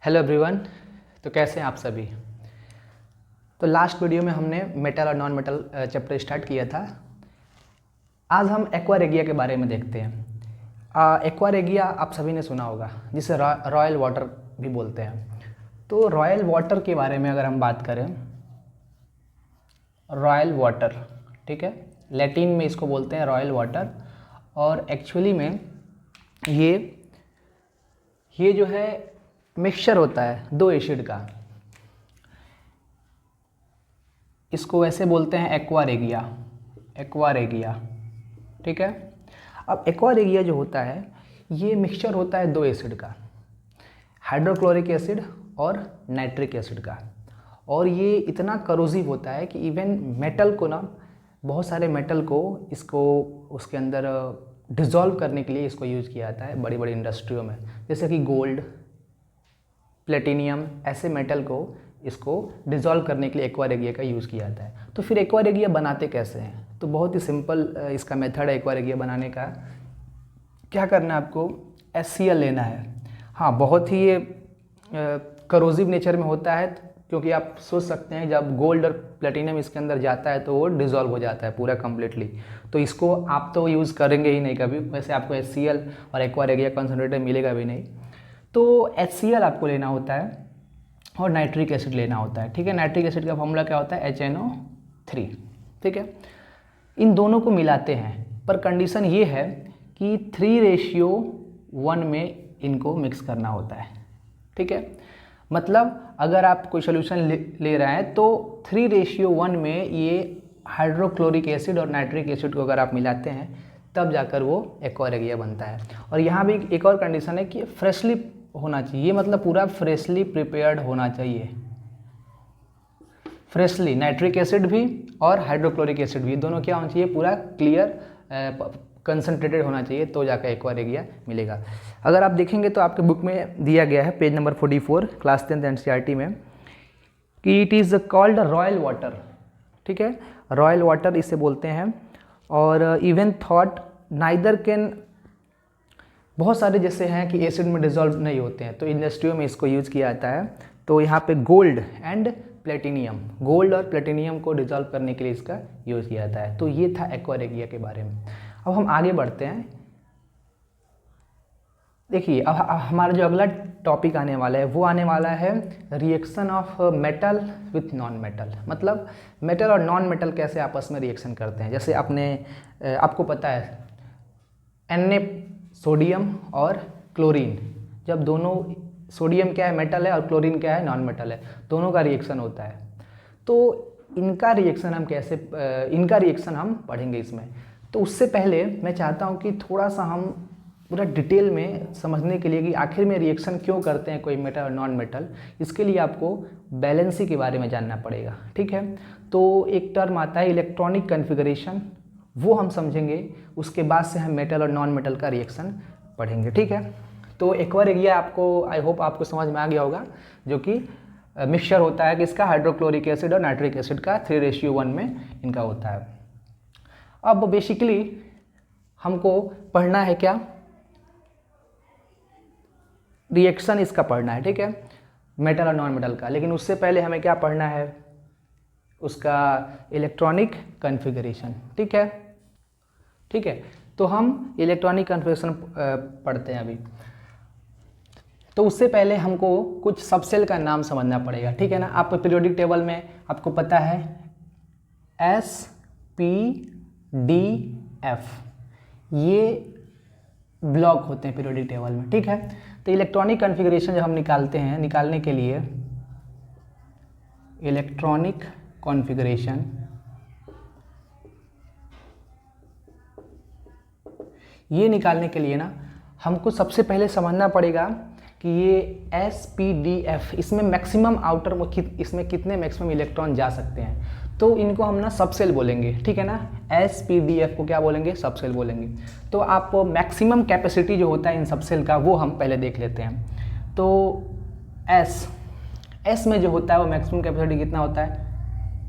Hello everyone. तो कैसे हैं आप सभी। तो लास्ट वीडियो में हमने मेटल और नॉन मेटल चैप्टर स्टार्ट किया था। आज हम एक्वा रेगिया के बारे में देखते हैं। एक्वा रेगिया आप सभी ने सुना होगा, जिसे रॉयल वाटर भी बोलते हैं। तो रॉयल वाटर के बारे में अगर हम बात करें, रॉयल वाटर, ठीक है, लैटिन में इसको बोलते हैं रॉयल वाटर। और एक्चुअली में ये जो है मिक्सचर होता है दो एसिड का। इसको वैसे बोलते हैं एक्वा रेगिया, एक्वा रेगिया, ठीक है। अब एक्वा रेगिया जो होता है ये मिक्सचर होता है दो एसिड का, हाइड्रोक्लोरिक एसिड और नाइट्रिक एसिड का। और ये इतना करोसिव होता है कि इवन मेटल को ना, बहुत सारे मेटल को इसको उसके अंदर डिज़ोल्व करने के लिए इसको यूज़ किया जाता है बड़ी बड़ी इंडस्ट्रियों में, जैसे कि गोल्ड, प्लेटिनियम, ऐसे मेटल को इसको डिज़ोल्व करने के लिए एक्वा रेगिया का यूज़ किया जाता है। तो फिर एक्वा रेगिया बनाते कैसे हैं? तो बहुत ही सिंपल इसका मेथड है एक्वा रेगिया बनाने का। क्या करना है आपको, HCl लेना है। हाँ, बहुत ही ये करोसिव नेचर में होता है, क्योंकि आप सोच सकते हैं जब गोल्ड और प्लेटिनियम इसके अंदर जाता है तो वो डिज़ोल्व हो जाता है पूरा कम्प्लीटली। तो इसको आप तो यूज़ करेंगे ही नहीं कभी, वैसे आपको HCl और एक्वा रेगिया कंसनट्रेट मिलेगा भी नहीं। तो HCl आपको लेना होता है और नाइट्रिक एसिड लेना होता है, ठीक है। नाइट्रिक एसिड का फॉर्मूला क्या होता है? HNO3, ठीक है। इन दोनों को मिलाते हैं, पर कंडीशन ये है कि 3:1 में इनको मिक्स करना होता है, ठीक है। मतलब अगर आप कोई सोल्यूशन ले रहे हैं तो 3:1 में ये हाइड्रोक्लोरिक एसिड और नाइट्रिक एसिड को अगर आप मिलाते हैं तब जाकर वो एक्वा रेगिया बनता है। और यहाँ भी एक और कंडीशन है कि फ्रेशली होना चाहिए, मतलब पूरा फ्रेशली प्रिपेयर्ड होना चाहिए। फ्रेशली नाइट्रिक एसिड भी और हाइड्रोक्लोरिक एसिड भी, दोनों क्या होना चाहिए, पूरा क्लियर कंसनट्रेटेड होना चाहिए, तो जाकर एक्वा रेगिया मिलेगा। अगर आप देखेंगे तो आपके बुक में दिया गया है page number 44 class 10th NCERT में कि it is called royal water, ठीक है। रॉयल वाटर इसे बोलते हैं। और इवन थॉट नाइदर कैन, बहुत सारे जैसे हैं कि एसिड में डिज़ोल्व नहीं होते हैं, तो इंडस्ट्रियों में इसको यूज़ किया जाता है। तो यहाँ पे गोल्ड एंड प्लेटिनियम, गोल्ड और प्लेटिनियम को डिज़ोल्व करने के लिए इसका यूज़ किया जाता है। तो ये था एक्वा रेगिया के बारे में। अब हम आगे बढ़ते हैं। देखिए, अब हमारा जो अगला टॉपिक आने वाला है वो आने वाला है reaction of metal with non metal. मतलब मेटल और नॉन मेटल कैसे आपस में रिएक्शन करते हैं। जैसे आपको पता है Na, सोडियम और क्लोरीन, जब दोनों, सोडियम क्या है, मेटल है, और क्लोरीन क्या है, नॉन मेटल है, दोनों का रिएक्शन होता है। तो इनका रिएक्शन हम पढ़ेंगे इसमें। तो उससे पहले मैं चाहता हूँ कि थोड़ा सा हम पूरा डिटेल में समझने के लिए कि आखिर में रिएक्शन क्यों करते हैं कोई मेटल और नॉन मेटल, इसके लिए आपको बैलेंसी के बारे में जानना पड़ेगा, ठीक है। तो एक टर्म आता है इलेक्ट्रॉनिक कॉन्फ़िगरेशन, वो हम समझेंगे। उसके बाद से हम मेटल और नॉन मेटल का रिएक्शन पढ़ेंगे, ठीक है। तो एक्वा रेगिया आपको, आई होप आपको समझ में आ गया होगा, जो कि मिक्सचर होता है किसका, हाइड्रोक्लोरिक एसिड और नाइट्रिक एसिड का, 3:1 में इनका होता है। अब बेसिकली हमको पढ़ना है क्या, रिएक्शन इसका पढ़ना है, ठीक है, मेटल और नॉन मेटल का। लेकिन उससे पहले हमें क्या पढ़ना है, उसका इलेक्ट्रॉनिक कॉन्फ़िगरेशन, ठीक है, ठीक है। तो हम इलेक्ट्रॉनिक कॉन्फ़िगरेशन पढ़ते हैं अभी। तो उससे पहले हमको कुछ सबसेल का नाम समझना पड़ेगा, ठीक है ना। आप पीरियोडिक टेबल में आपको पता है SPDF, ये ब्लॉक होते हैं पीरियोडिक टेबल में, ठीक है। तो इलेक्ट्रॉनिक कॉन्फ़िगरेशन जब हम निकालते हैं, निकालने के लिए इलेक्ट्रॉनिक कॉन्फ़िगरेशन, ये निकालने के लिए ना हमको सबसे पहले समझना पड़ेगा कि ये SPDF, इसमें मैक्सिमम आउटर, इसमें कितने मैक्सिमम इलेक्ट्रॉन जा सकते हैं। तो इनको हम ना सबसेल बोलेंगे, ठीक है ना। SPDF को क्या बोलेंगे, सबसेल बोलेंगे। तो आप मैक्सिमम कैपेसिटी जो होता है इन सबसेल का, वो हम पहले देख लेते हैं। तो S में जो होता है वो मैक्सिमम कैपेसिटी कितना होता है,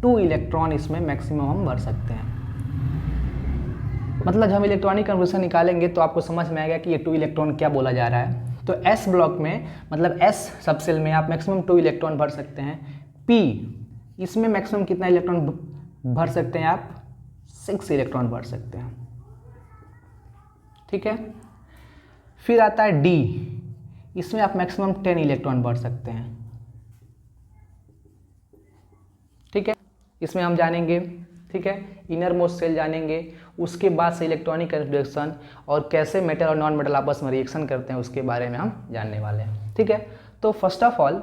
2 इलेक्ट्रॉन इसमें मैक्सिमम हम भर सकते हैं। मतलब जब हम इलेक्ट्रॉनिक कन्वर्जन निकालेंगे तो आपको समझ में आएगा कि ये 2 इलेक्ट्रॉन क्या बोला जा रहा है। तो एस ब्लॉक में मतलब एस सब सेल में आप मैक्सिमम 2 इलेक्ट्रॉन भर सकते हैं। पी इसमें मैक्सिमम कितना इलेक्ट्रॉन भर सकते हैं आप? 6 इलेक्ट्रॉन भर सकते हैं। ठीक है, फिर आता है डी, इसमें आप मैक्सिमम 10 इलेक्ट्रॉन भर सकते हैं। ठीक है, इसमें हम जानेंगे, ठीक है, इनर मोस्ट सेल जानेंगे, उसके बाद से इलेक्ट्रॉनिक कन्फिग्रेशन और कैसे मेटल और नॉन मेटल आपस में रिएक्शन करते हैं उसके बारे में हम जानने वाले हैं। ठीक है, तो फर्स्ट ऑफ ऑल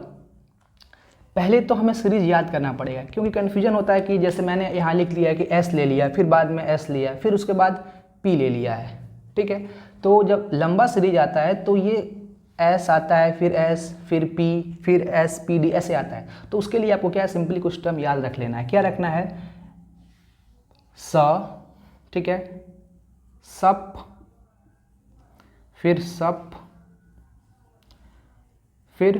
पहले तो हमें सीरीज याद करना पड़ेगा, क्योंकि कन्फ्यूजन होता है कि जैसे मैंने यहाँ लिख लिया कि एस ले लिया, फिर बाद में एस लिया, फिर उसके बाद पी ले लिया है। ठीक है, तो जब लंबा सीरीज आता है तो ये एस आता है, फिर एस, फिर पी, फिर एस पी डी, ऐसे आता है। तो उसके लिए आपको क्या है, सिंपली कुछ टर्म याद रख लेना है। क्या रखना है? स, ठीक है, सप, फिर सप, फिर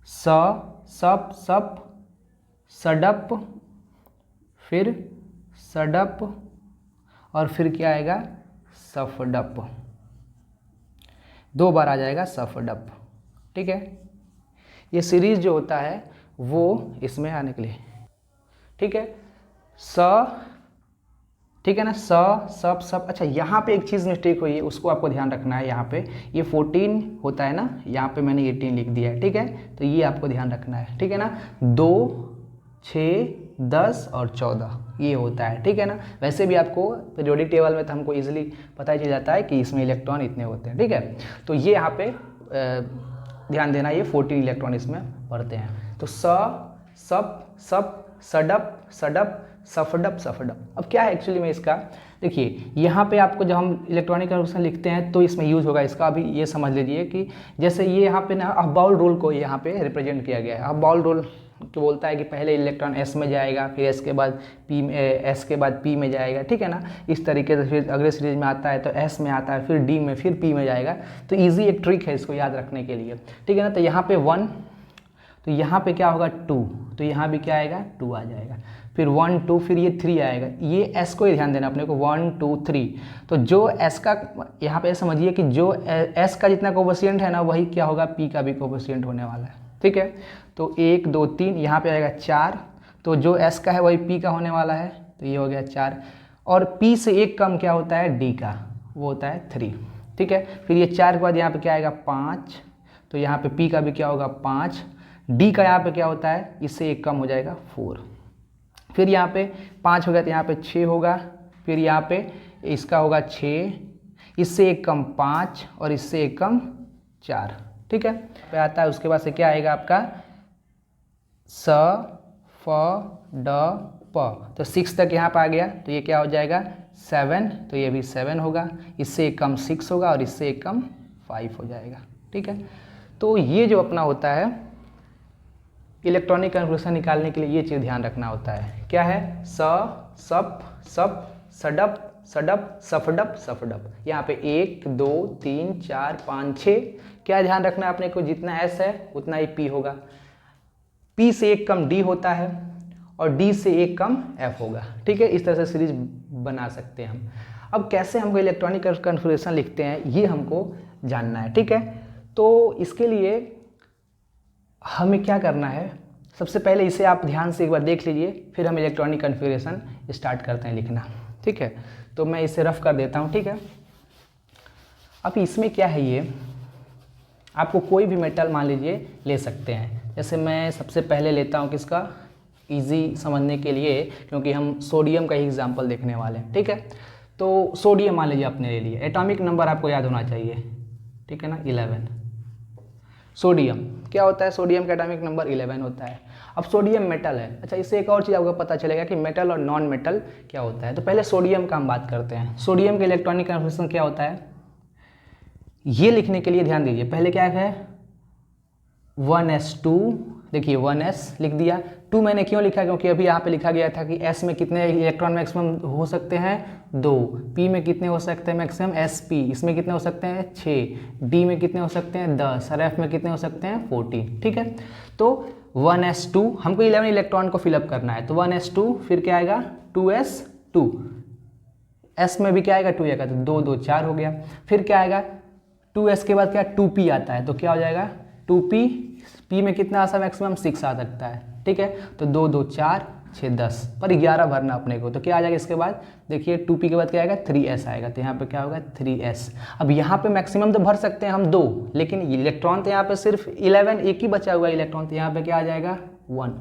स, सप, सप, सडप, फिर सडप, और फिर क्या आएगा? सफडप। 2 बार आ जाएगा सफडप। ठीक है, ये सीरीज जो होता है वो इसमें आने के लिए, ठीक है, स, ठीक है ना, स, सप, सप। अच्छा, यहाँ पे एक चीज़ मिस्टेक हुई है, उसको आपको ध्यान रखना है। यहाँ पे ये 14 होता है ना, यहाँ पे मैंने 18 लिख दिया है। ठीक है, तो ये आपको ध्यान रखना है। ठीक है ना, 2, 6, 10 और 14 ये होता है। ठीक है ना, वैसे भी आपको पीरियोडिक टेबल में तो हमको इजीली पता चल जाता है कि इसमें इलेक्ट्रॉन इतने होते हैं। ठीक है, तो ये यहाँ पे ध्यान देना, ये 14 इलेक्ट्रॉन इसमें भरते हैं। तो स, सप, सप, सडप, सडप, सफडप, सफडप। अब क्या है एक्चुअली में इसका, देखिए यहाँ पे आपको जब हम इलेक्ट्रॉनिक कन्वर्शन लिखते हैं तो इसमें यूज़ होगा इसका। अभी ये समझ लीजिए कि जैसे ये यहाँ पे ना अबाउल रूल को यहाँ पे रिप्रेजेंट किया गया है। अबाउल रूल तो बोलता है कि पहले इलेक्ट्रॉन एस में जाएगा, फिर एस के बाद पी में, एस के बाद पी में जाएगा। ठीक है ना, इस तरीके से फिर अगले सीरीज में आता है तो एस में आता है, फिर डी में, फिर पी में जाएगा। तो ईजी एक ट्रिक है इसको याद रखने के लिए। ठीक है ना, तो यहाँ पे 1, तो यहाँ पे क्या होगा 2, तो यहाँ भी क्या आएगा 2 आ जाएगा, फिर 1 2, फिर ये 3 आएगा। ये एस को ही ध्यान देना अपने को, 1 2 3। तो जो एस का यहाँ पे समझिए कि जो एस का जितना कोफिशिएंट है ना, वही क्या होगा पी का भी कोफिशिएंट होने वाला है। ठीक है, तो 1 2 3, यहाँ पे आएगा 4, तो जो एस का है वही पी का होने वाला है, तो ये हो गया 4। और पी से एक कम क्या होता है? डी का, वो होता है 3। ठीक है, फिर ये 4 के बाद यहाँ पे क्या आएगा 5, तो यहाँ पे पी का भी क्या होगा 5, डी का यहाँ पे क्या होता है, इससे एक कम हो जाएगा 4। फिर यहाँ पे 5 हो गया तो यहाँ पे 6 होगा, फिर यहाँ पे इसका होगा 6, इससे एक कम 5 और इससे एक कम 4। ठीक है, पे आता है। उसके बाद से क्या आएगा आपका स, फ, ड, प, तो 6 तक यहाँ पे आ गया, तो ये क्या हो जाएगा 7, तो ये भी 7 होगा, इससे एक कम 6 होगा और इससे एक कम 5 हो जाएगा। ठीक है, तो ये जो अपना होता है इलेक्ट्रॉनिक कन्फिग्रेशन निकालने के लिए ये चीज़ ध्यान रखना होता है। क्या है? स, सप, सप, सडप, सडप, सफडप, सफडप। यहाँ पे 1 2 3 4 5 6, क्या ध्यान रखना है अपने को, जितना एस है उतना ही पी होगा। पी से एक कम डी होता है और डी से एक कम एफ होगा। ठीक है, इस तरह से सीरीज बना सकते हैं हम। अब कैसे हमको इलेक्ट्रॉनिक कन्फिग्रेशन लिखते हैं ये हमको जानना है। ठीक है, तो इसके लिए हमें क्या करना है, सबसे पहले इसे आप ध्यान से एक बार देख लीजिए, फिर हम इलेक्ट्रॉनिक कन्फिग्रेशन स्टार्ट करते हैं लिखना। ठीक है, तो मैं इसे रफ कर देता हूँ। ठीक है, अब इसमें क्या है, ये आपको कोई भी मेटल मान लीजिए ले सकते हैं। जैसे मैं सबसे पहले लेता हूँ किसका, इजी समझने के लिए, क्योंकि हम सोडियम का ही एग्जाम्पल देखने वाले हैं। ठीक है, तो सोडियम मान लीजिए आपने ले लिया, एटॉमिक नंबर आपको याद होना चाहिए। ठीक है ना, 11। सोडियम क्या होता है, सोडियम का एटॉमिक नंबर 11 होता है। अब सोडियम मेटल है। अच्छा, इससे एक और चीज़ आपको पता चलेगा कि मेटल और नॉन मेटल क्या होता है। तो पहले सोडियम का हम बात करते हैं। सोडियम का इलेक्ट्रॉनिक कन्फिग्रेशन क्या होता है, ये लिखने के लिए ध्यान दीजिए। पहले क्या है 1s2, देखिए 1s लिख दिया। 2 मैंने क्यों लिखा, क्योंकि अभी यहाँ पे लिखा गया था कि s में कितने इलेक्ट्रॉन मैक्सिमम हो सकते हैं 2, p में कितने हो सकते हैं मैक्सिमम sp, इसमें कितने हो सकते हैं 6, d में कितने हो सकते हैं 10 और f में कितने हो सकते हैं 14। ठीक है, तो 1s2 हमको 11 इलेक्ट्रॉन को फिलअप करना है, तो 1s2, फिर क्या आएगा 2s2, s में भी क्या आएगा 2 आएगा, तो 2 2 4 हो गया। फिर क्या आएगा 2s के बाद क्या 2p आता है, तो क्या हो जाएगा 2p, p में कितना आ सकता है मैक्सिमम 6 आ सकता है, ठीक है। तो 2 2 4 6 10 पर 11 भरना अपने को, तो क्या आ जाएगा इसके बाद, देखिए 2p के बाद क्या आएगा 3s आएगा, तो यहाँ पे क्या होगा 3s। अब यहाँ पे मैक्सिमम तो भर सकते हैं हम 2, लेकिन इलेक्ट्रॉन तो यहाँ पे सिर्फ 11, एक ही बचा हुआ है इलेक्ट्रॉन, तो यहाँ पे क्या आ जाएगा 1।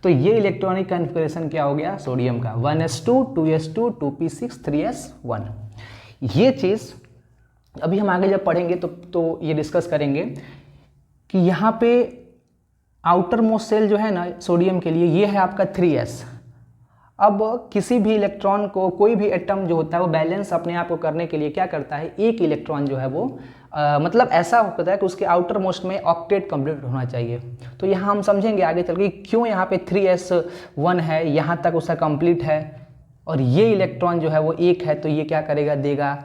तो ये इलेक्ट्रॉनिक कन्फिगरेशन क्या हो गया सोडियम का, 1s2 2s2 2p6 3s1। ये चीज़ अभी हम आगे जब पढ़ेंगे तो ये डिस्कस करेंगे कि यहाँ पे आउटर मोस्ट सेल जो है ना सोडियम के लिए, ये है आपका 3s। अब किसी भी इलेक्ट्रॉन को, कोई भी एटम जो होता है वो बैलेंस अपने आप को करने के लिए क्या करता है, एक इलेक्ट्रॉन जो है वो मतलब ऐसा होता है कि उसके आउटर मोस्ट में ऑक्टेट कंप्लीट होना चाहिए। तो यहाँ हम समझेंगे आगे चल के क्यों यहाँ पे 3s1 है, यहाँ तक उसका कंप्लीट है, और ये इलेक्ट्रॉन जो है वो एक है, तो ये क्या करेगा, देगा।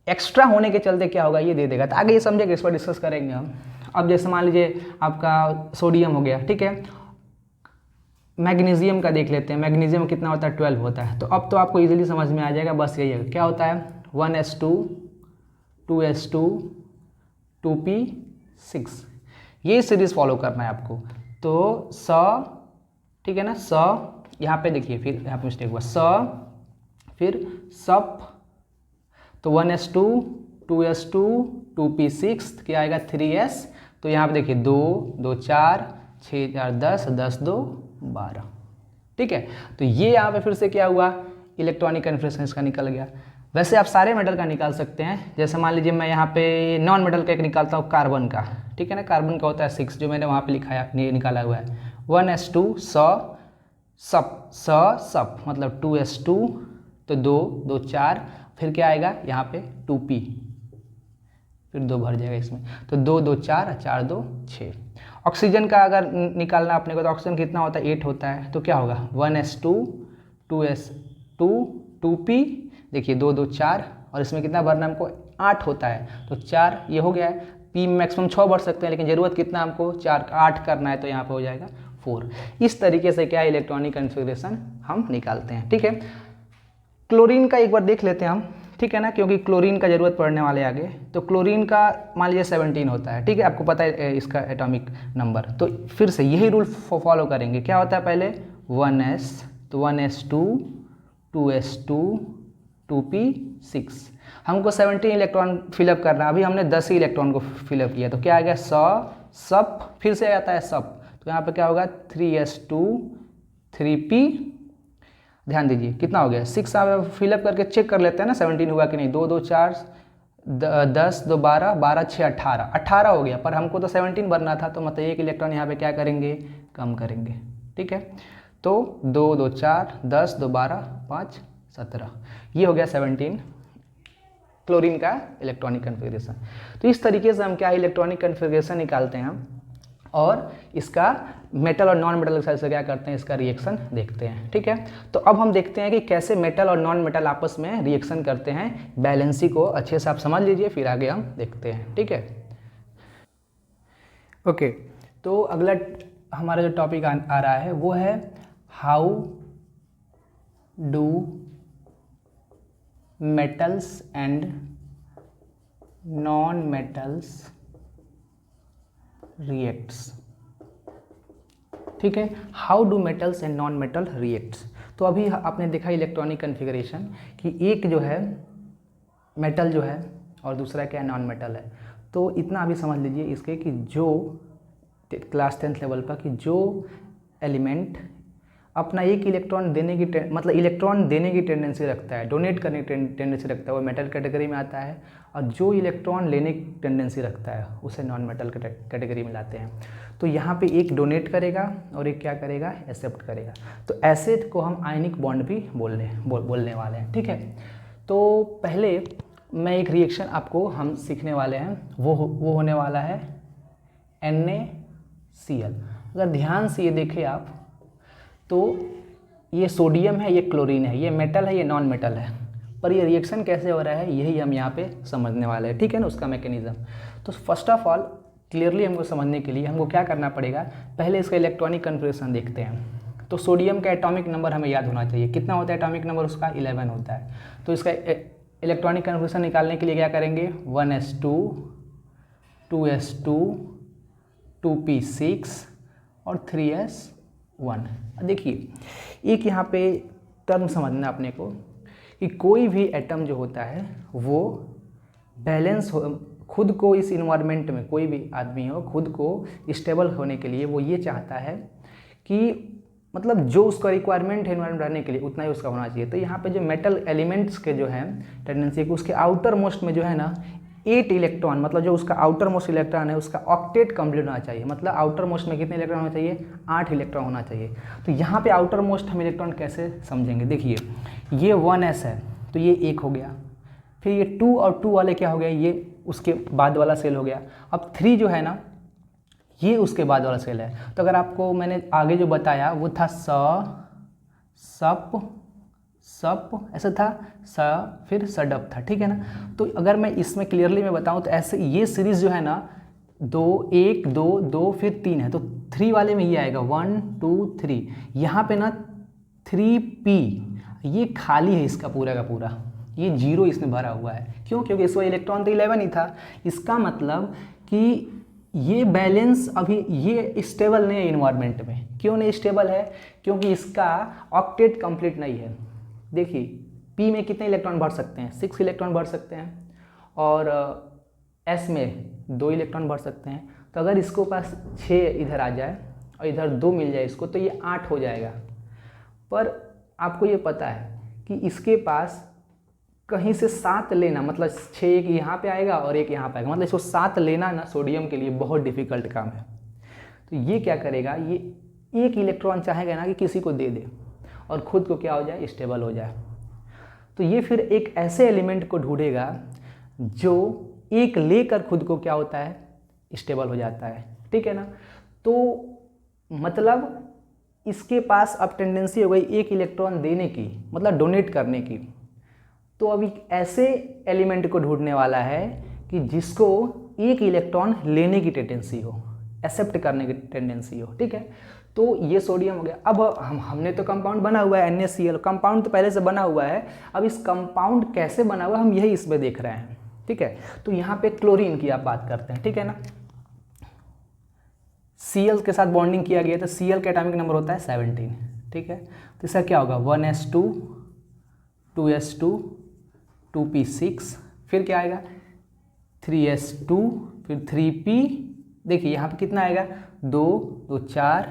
एक्स्ट्रा होने के चलते क्या होगा, ये दे देगा। तो आगे ये समझेंगे, इस पर डिस्कस करेंगे हम। अब जैसे मान लीजिए आपका सोडियम हो गया, ठीक है। मैग्नीशियम का देख लेते हैं, मैग्नीशियम कितना होता है 12 होता है। तो अब तो आपको इजीली समझ में आ जाएगा, बस यही है क्या होता है 1s2 2s2 2p6, ये सीरीज फॉलो करना है आपको। तो स, ठीक है ना, स, यहाँ पे देखिए फिर यहाँ पे मिस्टेक हुआ, स फिर सप, तो 1s2 2s2 2p6 क्या आएगा 3s। तो यहाँ पे देखिए 2 2 4 6 4 10 10 2 12, ठीक है। तो ये यहाँ पे फिर से क्या हुआ, इलेक्ट्रॉनिक कन्फिगरेशन इसका निकल गया। वैसे आप सारे मेटल का निकाल सकते हैं, जैसे मान लीजिए मैं यहाँ पे नॉन मेटल का एक निकालता हूँ, कार्बन का, ठीक है ना। कार्बन का होता है 6, जो मैंने वहाँ पे लिखाया निकाला हुआ है 1s2 सप मतलब 2s2, तो 2 2 4, फिर क्या आएगा यहाँ पे 2p, फिर 2 भर जाएगा इसमें, तो 2 2 4 4 2 6। ऑक्सीजन का अगर निकालना अपने को, तो ऑक्सीजन कितना होता है 8 होता है, तो क्या होगा 1s2 2s2 2p, देखिए 2 2 4, और इसमें कितना भरना हमको 8 होता है, तो 4 ये हो गया है। p मैक्सिमम 6 भर सकते हैं, लेकिन ज़रूरत कितना हमको 8 करना है, तो यहाँ पे हो जाएगा 4। इस तरीके से क्या इलेक्ट्रॉनिक कन्फिगरेशन हम निकालते हैं, ठीक है। क्लोरीन का एक बार देख लेते हैं हम, ठीक है ना, क्योंकि क्लोरीन का जरूरत पड़ने वाले आगे। तो क्लोरीन का मान लीजिए 17 होता है, ठीक है, आपको पता है इसका एटॉमिक नंबर। तो फिर से यही रूल फॉलो करेंगे, क्या होता है पहले 1s, तो 1s2 2s2 2p6, हमको 17 इलेक्ट्रॉन फिलअप करना है। अभी हमने 10 ही इलेक्ट्रॉन को फिलअप किया, तो क्या आ गया सप, फिर से आता है सप, तो यहाँ पे क्या होगा 3s2 3p, ध्यान दीजिए कितना हो गया 6। आप फिलअप करके चेक कर लेते हैं ना 17 हुआ कि नहीं। 2 2 4 10 2 12 12 6 18 हो गया, पर हमको तो 17 भरना था, तो मतलब एक इलेक्ट्रॉन यहाँ पे क्या करेंगे, कम करेंगे, ठीक है। तो 2 2 4 10 2 12 5 17, ये हो गया 17 क्लोरीन का इलेक्ट्रॉनिक कन्फिगरेशन। तो इस तरीके से हम क्या इलेक्ट्रॉनिक कन्फिगरेशन निकालते हैं हम, और इसका मेटल और नॉन मेटल के साथ से क्या करते हैं, इसका रिएक्शन देखते हैं, ठीक है। तो अब हम देखते हैं कि कैसे मेटल और नॉन मेटल आपस में रिएक्शन करते हैं। बैलेंसी को अच्छे से आप समझ लीजिए, फिर आगे हम देखते हैं, ठीक है। ओके, तो अगला हमारा जो टॉपिक आ रहा है वो है how do metals and non metals reacts, ठीक है। How do metals and non metal reacts. तो अभी आपने देखा इलेक्ट्रॉनिक कन्फिगरेशन कि एक जो है मेटल जो है और दूसरा क्या नॉन मेटल है। तो इतना अभी समझ लीजिए इसके कि जो क्लास 10th लेवल का, कि जो एलिमेंट अपना एक इलेक्ट्रॉन देने की मतलब इलेक्ट्रॉन देने की टेंडेंसी रखता है, डोनेट करने की टेंडेंसी रखता है, वो मेटल कैटेगरी में आता है। और जो इलेक्ट्रॉन लेने की टेंडेंसी रखता है उसे नॉन मेटल कैटेगरी में लाते हैं। तो यहाँ पे एक डोनेट करेगा और एक क्या करेगा, एक्सेप्ट करेगा। तो ऐसे को हम आयनिक बॉन्ड भी बोलने वाले हैं, ठीक है। तो पहले मैं एक रिएक्शन आपको हम सीखने वाले हैं, वो होने वाला है NaCl। अगर ध्यान से ये देखें आप, तो ये सोडियम है, ये क्लोरीन है, ये मेटल है, ये नॉन मेटल है, पर ये रिएक्शन कैसे हो रहा है यही हम यहाँ पे समझने वाले हैं, ठीक है ना, उसका मैकेनिज्म। तो फर्स्ट ऑफ ऑल क्लियरली हमको समझने के लिए हमको क्या करना पड़ेगा, पहले इसका इलेक्ट्रॉनिक कन्फिगरेशन देखते हैं। तो सोडियम का एटॉमिक नंबर हमें याद होना चाहिए, कितना होता है एटॉमिक नंबर उसका 11 होता है। तो इसका इलेक्ट्रॉनिक कन्फर्मेशन निकालने के लिए क्या करेंगे, 1s2, 2s2, 2p6 और 3s1। देखिए एक यहाँ पे टर्म समझना अपने को कि कोई भी एटम जो होता है वो बैलेंस हो, खुद को इस इन्वायरमेंट में, कोई भी आदमी हो खुद को स्टेबल होने के लिए वो ये चाहता है कि मतलब जो उसका रिक्वायरमेंट है इन्वायरमेंट रहने के लिए उतना ही उसका होना चाहिए। तो यहाँ पे जो मेटल एलिमेंट्स के जो है टेंडेंसी को उसके आउटर मोस्ट में जो है ना 8 इलेक्ट्रॉन, मतलब जो उसका आउटर मोस्ट इलेक्ट्रॉन है उसका ऑक्टेट कंप्लीट होना चाहिए। मतलब आउटर मोस्ट में कितने इलेक्ट्रॉन होना चाहिए, 8 इलेक्ट्रॉन होना चाहिए। तो यहाँ पे आउटर मोस्ट हम इलेक्ट्रॉन कैसे समझेंगे, देखिए ये 1s है तो ये 1 हो गया, फिर ये 2 और 2 वाले क्या हो गया, ये उसके बाद वाला सेल हो गया। अब 3 जो है ना ये उसके बाद वाला सेल है। तो अगर आपको मैंने आगे जो बताया वो था सप ऐसा था, फिर सडप था, ठीक है ना। तो अगर मैं इसमें क्लियरली मैं बताऊं तो ऐसे ये सीरीज जो है ना 2 1 2 2 फिर 3 है, तो 3 वाले में ये आएगा 1 2 3। यहाँ पे ना 3p ये खाली है, इसका पूरा का पूरा ये 0 इसमें भरा हुआ है। क्यों, क्योंकि इसमें इलेक्ट्रॉन तो 11 ही था। इसका मतलब कि ये बैलेंस अभी ये स्टेबल नहीं है इन्वायरमेंट में। क्यों नहीं स्टेबल है, क्योंकि इसका ऑक्टेट कंप्लीट नहीं है। देखिए p में कितने इलेक्ट्रॉन भर सकते हैं, 6 इलेक्ट्रॉन भर सकते हैं, और s में 2 इलेक्ट्रॉन भर सकते हैं। तो अगर इसको पास 6 इधर आ जाए और इधर 2 मिल जाए इसको तो ये 8 हो जाएगा। पर आपको ये पता है कि इसके पास कहीं से 7 लेना, मतलब 6 एक यहाँ पे आएगा और एक यहाँ पे आएगा, मतलब इसको 7 लेना ना सोडियम के लिए बहुत डिफिकल्ट काम है। तो ये क्या करेगा, ये एक इलेक्ट्रॉन चाहेगा ना कि किसी को दे दे और खुद को क्या हो जाए, स्टेबल हो जाए। तो ये फिर एक ऐसे एलिमेंट को ढूंढेगा जो एक लेकर खुद को क्या होता है, स्टेबल हो जाता है, ठीक है ना। तो मतलब इसके पास अब टेंडेंसी हो गई एक इलेक्ट्रॉन देने की, मतलब डोनेट करने की। तो अभी ऐसे एलिमेंट को ढूंढने वाला है कि जिसको एक इलेक्ट्रॉन लेने की टेंडेंसी हो, एक्सेप्ट करने की टेंडेंसी हो, ठीक है। तो ये सोडियम हो गया। अब हमने तो कंपाउंड बना हुआ है NaCl, कंपाउंड तो पहले से बना हुआ है। अब इस कंपाउंड कैसे बना हुआ है हम यही इसमें देख रहे हैं, ठीक है। तो यहाँ पे क्लोरीन की आप बात करते हैं, ठीक है ना। Cl के साथ बॉन्डिंग किया गया तो Cl का एटॉमिक नंबर होता है 17, ठीक है। तो इसका क्या होगा 1s2 2s2 2p6, फिर क्या आएगा 3s2, फिर 3p। देखिए यहाँ पे कितना आएगा 2 2 4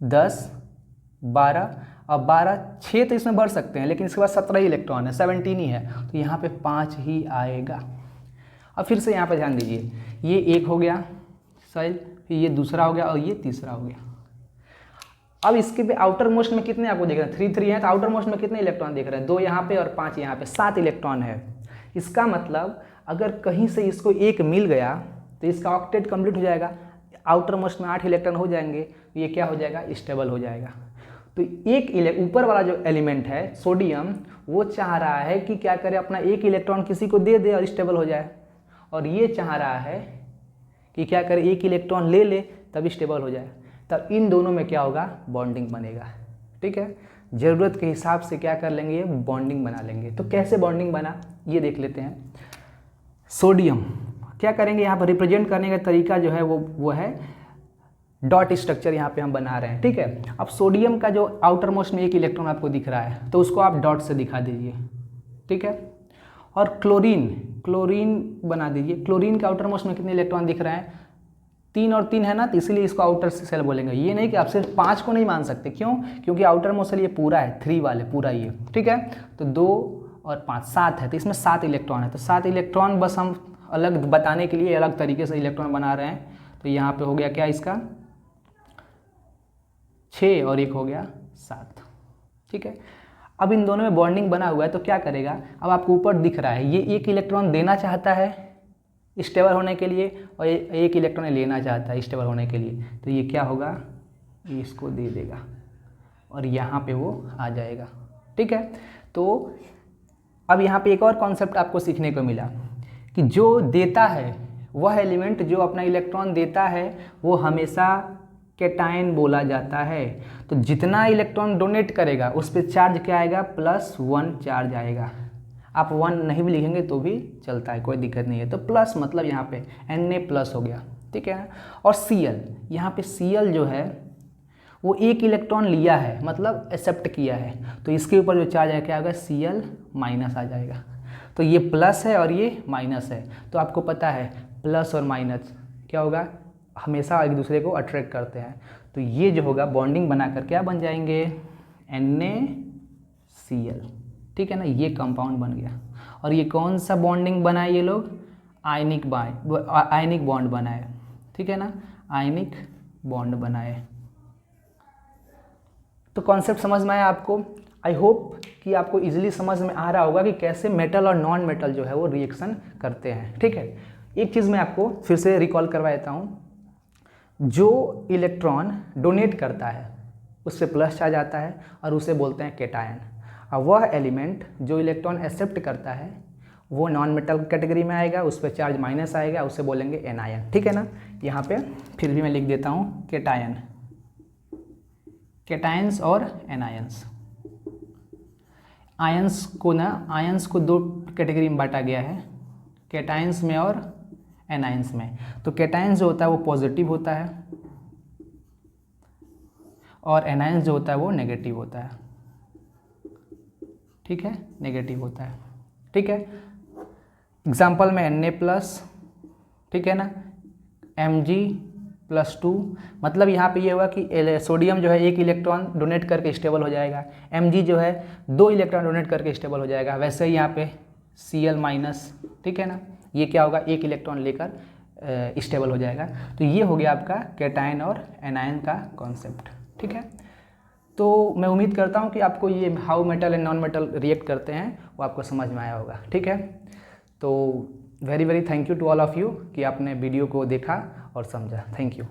10 12, अब 12 6 तो इसमें भर सकते हैं, लेकिन इसके बाद 17 ही इलेक्ट्रॉन है, 17 ही है, तो यहाँ पे 5 ही आएगा। अब फिर से यहाँ पे ध्यान दीजिए, ये एक हो गया सेल, फिर ये दूसरा हो गया और ये तीसरा हो गया। अब इसके पे आउटर मोस्ट में कितने आपको देख रहे हैं, 3 3 है, तो आउटर मोस्ट में कितने इलेक्ट्रॉन देख रहे हैं, 2 यहाँ पे और 5 यहाँ पे, 7 इलेक्ट्रॉन है। इसका मतलब अगर कहीं से इसको एक मिल गया तो इसका ऑक्टेट कंप्लीट हो जाएगा, आउटर मोस्ट में 8 इलेक्ट्रॉन हो जाएंगे, तो ये क्या हो जाएगा, स्टेबल हो जाएगा। तो एक ऊपर वाला जो एलिमेंट है सोडियम, वो चाह रहा है कि क्या करे, अपना एक इलेक्ट्रॉन किसी को दे दे और स्टेबल हो जाए, और ये चाह रहा है कि क्या करे, एक इलेक्ट्रॉन ले ले तभी स्टेबल हो जाए। तब इन दोनों में क्या होगा, बॉन्डिंग बनेगा, ठीक है। ज़रूरत के हिसाब से क्या कर लेंगे, बॉन्डिंग बना लेंगे। तो कैसे बॉन्डिंग बना ये देख लेते हैं। सोडियम क्या करेंगे, यहाँ पर रिप्रेजेंट करने का तरीका जो है वो है डॉट स्ट्रक्चर यहाँ पे हम बना रहे हैं, ठीक है। अब सोडियम का जो आउटर मोस्ट में एक इलेक्ट्रॉन आपको दिख रहा है तो उसको आप डॉट से दिखा दीजिए, ठीक है। और क्लोरीन बना दीजिए। क्लोरीन के आउटर मोस्ट में कितने इलेक्ट्रॉन दिख रहे हैं, 3 और 3 है ना, तो इसीलिए इसको आउटर सेल बोलेंगे। ये नहीं कि आप सिर्फ 5 को नहीं मान सकते, क्यों, क्योंकि आउटर मोस्ट सेल ये पूरा है, 3 वाले पूरा ये, ठीक है। तो 2 और 5 7 है, तो इसमें 7 इलेक्ट्रॉन है। तो 7 इलेक्ट्रॉन बस हम अलग बताने के लिए अलग तरीके से इलेक्ट्रॉन बना रहे हैं। तो यहाँ पे हो गया क्या, इसका 6 और 1 हो गया 7, ठीक है। अब इन दोनों में बॉन्डिंग बना हुआ है तो क्या करेगा, अब आपको ऊपर दिख रहा है ये एक इलेक्ट्रॉन देना चाहता है स्टेबल होने के लिए और एक इलेक्ट्रॉन लेना चाहता है स्टेबल होने के लिए। तो ये क्या होगा, ये इसको दे देगा और यहाँ पे वो आ जाएगा, ठीक है। तो अब यहाँ पे एक और कॉन्सेप्ट आपको सीखने को मिला कि जो देता है वह एलिमेंट जो अपना इलेक्ट्रॉन देता है वो हमेशा कैटायन बोला जाता है। तो जितना इलेक्ट्रॉन डोनेट करेगा उस पर चार्ज क्या आएगा, +1 चार्ज आएगा। आप 1 नहीं भी लिखेंगे तो भी चलता है, कोई दिक्कत नहीं है। तो प्लस मतलब यहाँ पे Na+ हो गया, ठीक है ना। और Cl, यहाँ पे Cl जो है वो एक इलेक्ट्रॉन लिया है, मतलब एक्सेप्ट किया है, तो इसके ऊपर जो चार्ज है क्या होगा, Cl- आ जाएगा। तो ये प्लस है और ये माइनस है, तो आपको पता है प्लस और माइनस क्या होगा, हमेशा एक दूसरे को अट्रैक्ट करते हैं। तो ये जो होगा बॉन्डिंग बनाकर क्या बन जाएंगे, NaCl, ठीक है ना, ये कंपाउंड बन गया। और ये कौन सा बॉन्डिंग बनाए ये लोग, आयनिक बॉन्ड बनाए, ठीक है ना, आयनिक बॉन्ड बनाए। तो कॉन्सेप्ट समझ में आया आपको। आई होप कि आपको इजीली समझ में आ रहा होगा कि कैसे मेटल और नॉन मेटल जो है वो रिएक्शन करते हैं, ठीक है। एक चीज़ मैं आपको फिर से रिकॉल करवा देता हूँ, जो इलेक्ट्रॉन डोनेट करता है उससे प्लस चार्ज आता है और उसे बोलते हैं कैटायन, और वह एलिमेंट जो इलेक्ट्रॉन एक्सेप्ट करता है वो नॉन मेटल कैटेगरी में आएगा, उस पर चार्ज माइनस आएगा, उसे बोलेंगे एनायन, ठीक है ना। यहाँ पे फिर भी मैं लिख देता हूँ कैटायन, कैटायंस और एनायंस। आयंस को दो कैटेगरी में बांटा गया है, कैटायंस में और एनायंस में। तो कैटायंस जो होता है वो पॉजिटिव होता है और एनायंस जो होता है वो नेगेटिव होता है, ठीक है, नेगेटिव होता है, ठीक है। एग्जाम्पल में Na+, ठीक है ना, Mg+2, मतलब यहाँ पे ये हुआ कि सोडियम जो है एक इलेक्ट्रॉन डोनेट करके स्टेबल हो जाएगा, Mg जो है 2 इलेक्ट्रॉन डोनेट करके स्टेबल हो जाएगा। वैसे ही यहाँ पे Cl-, ठीक है ना, ये क्या होगा, एक इलेक्ट्रॉन लेकर स्टेबल हो जाएगा। तो ये हो गया आपका कैटायन और एनायन का कॉन्सेप्ट, ठीक है। तो मैं उम्मीद करता हूँ कि आपको ये how metal and non metal react करते हैं वो आपको समझ में आया होगा, ठीक है। तो very very thank you to all of you कि आपने वीडियो को देखा और समझा। Thank you.